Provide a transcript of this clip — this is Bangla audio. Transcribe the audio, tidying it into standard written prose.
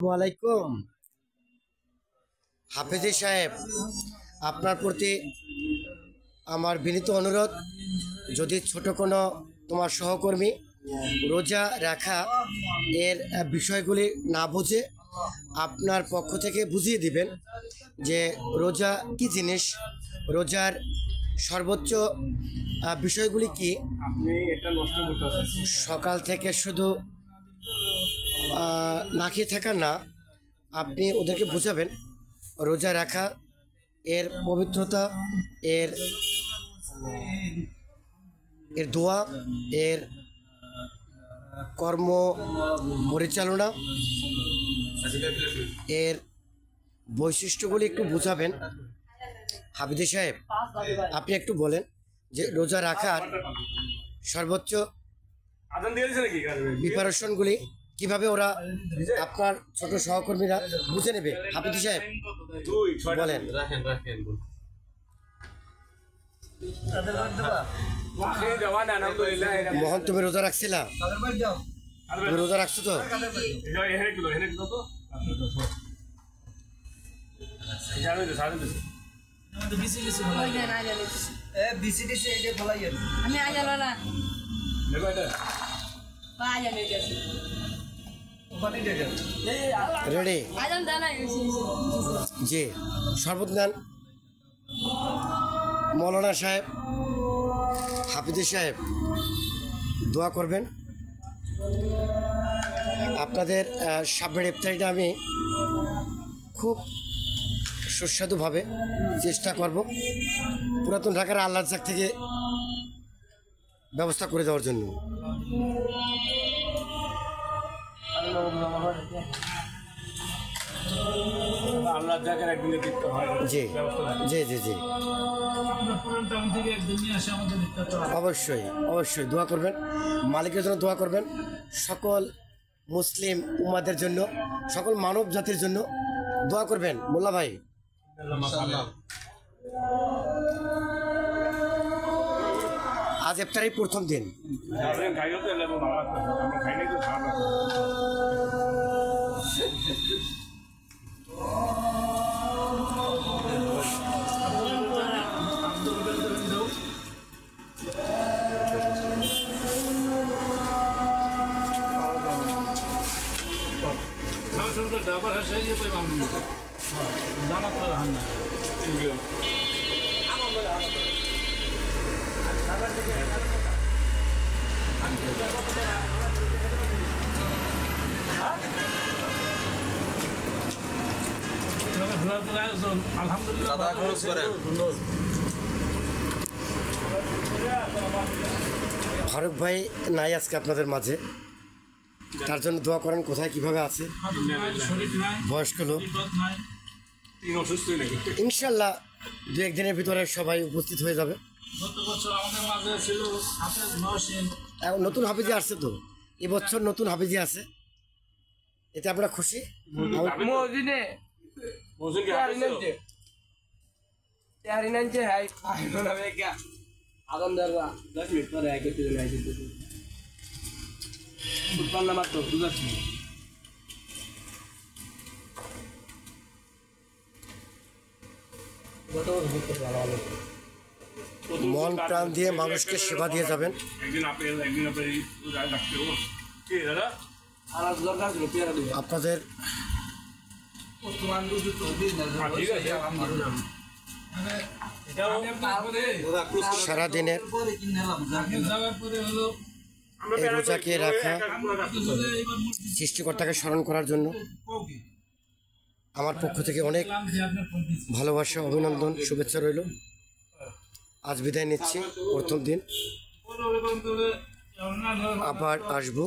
ওয়ালাইকুম হাফেজি সাহেব, আপনার প্রতি আমার বিনীত অনুরোধ, যদি ছোট কোনো তোমার সহকর্মী রোজা রাখা এর বিষয়গুলি না বুঝে আপনার পক্ষ থেকে বুঝিয়ে দিবেন যে রোজা কি জিনিস, রোজার সর্বোচ্চ বিষয়গুলি কি। সকাল থেকে শুধু না খেয়ে থাকা না, আপনি ওদেরকে বোঝাবেন রোজা রাখা এর পবিত্রতা, এর এর দোয়া, এর কর্ম পরিচালনা, এর বৈশিষ্ট্যগুলি একটু বোঝাবেন। হাফেজি সাহেব, আপনি একটু বলেন যে রোজা রাখার সর্বোচ্চ প্রিপারেশনগুলি কিভাবে ওরা আপনার ছোট সহকর্মীরা বুঝে নেবে। হাফেজি সাহেব বলেন। মোহন, তুমি রোজা রাখছিলা? তুমি রোজা রাখছো তো? রেডি? জি, শরবত নেন। মৌলানা সাহেব, হাফেজি সাহেব দোয়া করবেন। আপনাদের সামনের ইফতারিটা আমি খুব সুস্বাদুভাবে চেষ্টা করব পুরাতন ঢাকার আল্লাহ জাক থেকে ব্যবস্থা করে দেওয়ার জন্য। জি জি জি জি, অবশ্যই অবশ্যই দোয়া করবেন, মালিকের জন্য দোয়া করবেন, সকল মুসলিম উম্মাদের জন্য, সকল মানব জাতির জন্য দোয়া করবেন। মোল্লা ভাই, আজ ইফতারের প্রথম দিন। ফারুক ভাই নাই আজকে আপনাদের মাঝে, তার জন্য দোয়া করেন। কোথায় কিভাবে আছে? বয়স্ক লোক, ইনশাল্লাহ দু একদিনের ভিতরে সবাই উপস্থিত হয়ে যাবে। নতুন হাফেজি আসছে তো, এবছর নতুন হাফেজি আছে, এতে আপনারা খুশি? মন প্রাণ দিয়ে মানুষকে সেবা দিয়ে যাবেন। আপনাদের সারাদিনের এই রোজাকে রাখা, সৃষ্টিকর্তাকে স্মরণ করার জন্য আমার পক্ষ থেকে অনেক ভালোবাসা, অভিনন্দন, শুভেচ্ছা রইল। আজ বিদায় নিচ্ছি, প্রথম দিন, আবার আসবো।